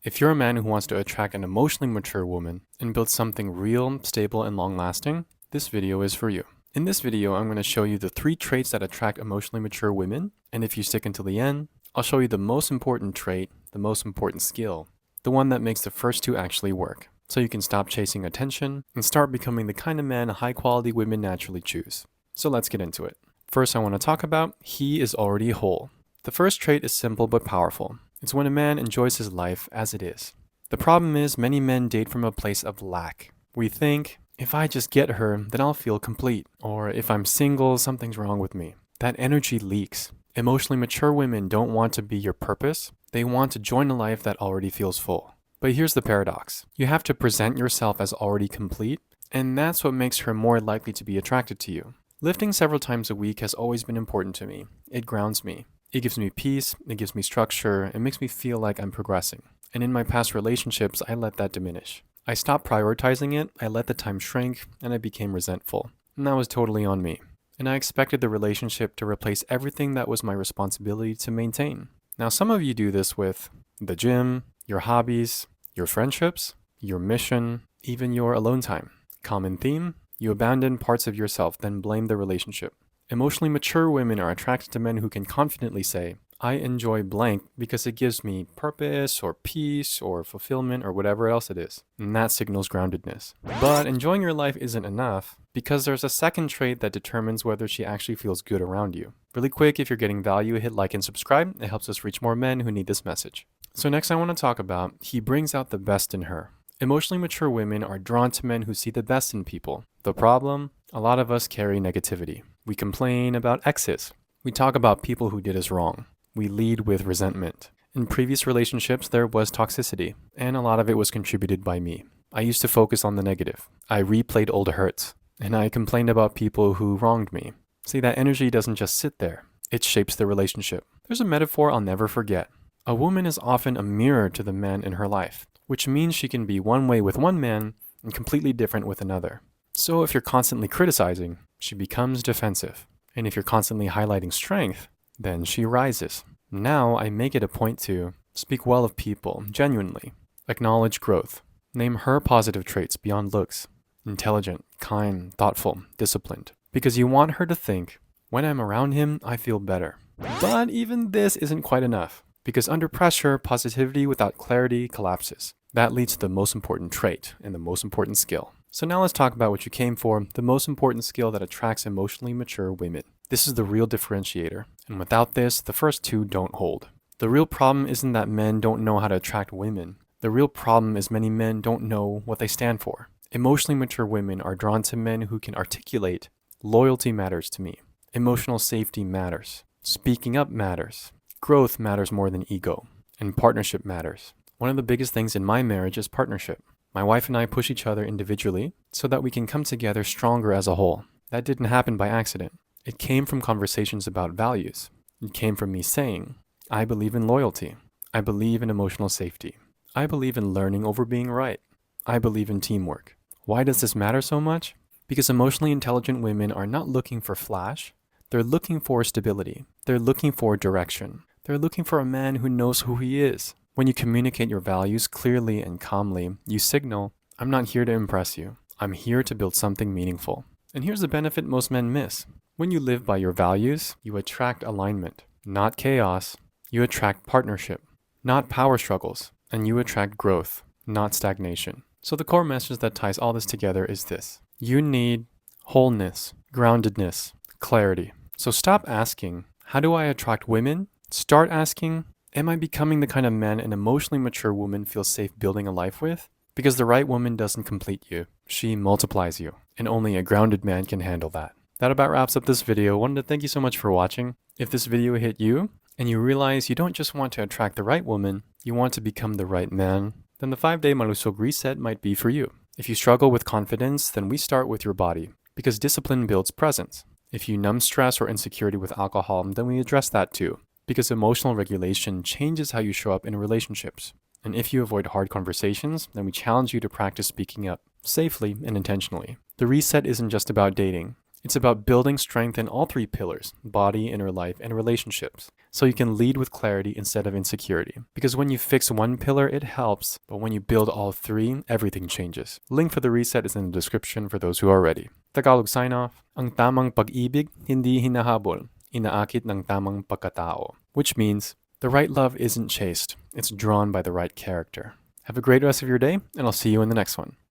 If you're a man who wants to attract an emotionally mature woman and build something real, stable, and long-lasting, this video is for you. In this video, I'm going to show you the 3 traits that attract emotionally mature women, and if you stick until the end, I'll show you the most important trait, the most important skill, the one that makes the first 2 actually work, so you can stop chasing attention and start becoming the kind of man high-quality women naturally choose. So let's get into it. First, I want to talk about he is already whole. The first trait is simple but powerful. It's when a man enjoys his life as it is. The problem is many men date from a place of lack. We think, if I just get her, then I'll feel complete. Or if I'm single, something's wrong with me. That energy leaks. Emotionally mature women don't want to be your purpose. They want to join a life that already feels full. But here's the paradox. You have to present yourself as already complete, and that's what makes her more likely to be attracted to you. Lifting several times a week has always been important to me. It grounds me. It gives me peace, it gives me structure, it makes me feel like I'm progressing. And in my past relationships, I let that diminish. I stopped prioritizing it, I let the time shrink, and I became resentful. And that was totally on me. And I expected the relationship to replace everything that was my responsibility to maintain. Now, some of you do this with the gym, your hobbies, your friendships, your mission, even your alone time. Common theme? You abandon parts of yourself, then blame the relationship. Emotionally mature women are attracted to men who can confidently say, I enjoy blank because it gives me purpose or peace or fulfillment or whatever else it is. And that signals groundedness. But enjoying your life isn't enough because there's a second trait that determines whether she actually feels good around you. Really quick, if you're getting value, hit like and subscribe. It helps us reach more men who need this message. So next I want to talk about, he brings out the best in her. Emotionally mature women are drawn to men who see the best in people. The problem? A lot of us carry negativity. We complain about exes. We talk about people who did us wrong. We lead with resentment. In previous relationships, there was toxicity, and a lot of it was contributed by me. I used to focus on the negative. I replayed old hurts, and I complained about people who wronged me. See, that energy doesn't just sit there. It shapes the relationship. There's a metaphor I'll never forget. A woman is often a mirror to the man in her life, which means she can be one way with one man and completely different with another. So if you're constantly criticizing, she becomes defensive. And if you're constantly highlighting strength, then she rises. Now I make it a point to speak well of people, genuinely. Acknowledge growth. Name her positive traits beyond looks. Intelligent, kind, thoughtful, disciplined. Because you want her to think, when I'm around him, I feel better. But even this isn't quite enough. Because under pressure, positivity without clarity collapses. That leads to the most important trait and the most important skill. So now let's talk about what you came for, the most important skill that attracts emotionally mature women. This is the real differentiator, and without this, the first 2 don't hold. The real problem isn't that men don't know how to attract women. The real problem is many men don't know what they stand for. Emotionally mature women are drawn to men who can articulate, loyalty matters to me. Emotional safety matters. Speaking up matters. Growth matters more than ego. And partnership matters. One of the biggest things in my marriage is partnership. My wife and I push each other individually so that we can come together stronger as a whole. That didn't happen by accident. It came from conversations about values. It came from me saying, I believe in loyalty. I believe in emotional safety. I believe in learning over being right. I believe in teamwork. Why does this matter so much? Because emotionally intelligent women are not looking for flash. They're looking for stability. They're looking for direction. They're looking for a man who knows who he is. When you communicate your values clearly and calmly, you signal, I'm not here to impress you. I'm here to build something meaningful. And here's the benefit most men miss. When you live by your values, you attract alignment, not chaos. You attract partnership, not power struggles. And you attract growth, not stagnation. So the core message that ties all this together is this. You need wholeness, groundedness, clarity. So stop asking, how do I attract women? Start asking, am I becoming the kind of man an emotionally mature woman feels safe building a life with? Because the right woman doesn't complete you. She multiplies you. And only a grounded man can handle that. That about wraps up this video. I wanted to thank you so much for watching. If this video hit you, and you realize you don't just want to attract the right woman, you want to become the right man, then the 5-day Malusog Reset might be for you. If you struggle with confidence, then we start with your body. Because discipline builds presence. If you numb stress or insecurity with alcohol, then we address that too. Because emotional regulation changes how you show up in relationships. And if you avoid hard conversations, then we challenge you to practice speaking up, safely and intentionally. The reset isn't just about dating. It's about building strength in all 3 pillars, body, inner life, and relationships. so you can lead with clarity instead of insecurity. Because when you fix one pillar, it helps, but when you build all three, everything changes. Link for the reset is in the description for those who are ready. Tagalog sign off. Ang tamang pag-ibig hindi hinahabol, inaakit ng tamang pagkatao, which means the right love isn't chased, it's drawn by the right character. Have a great rest of your day, and I'll see you in the next one.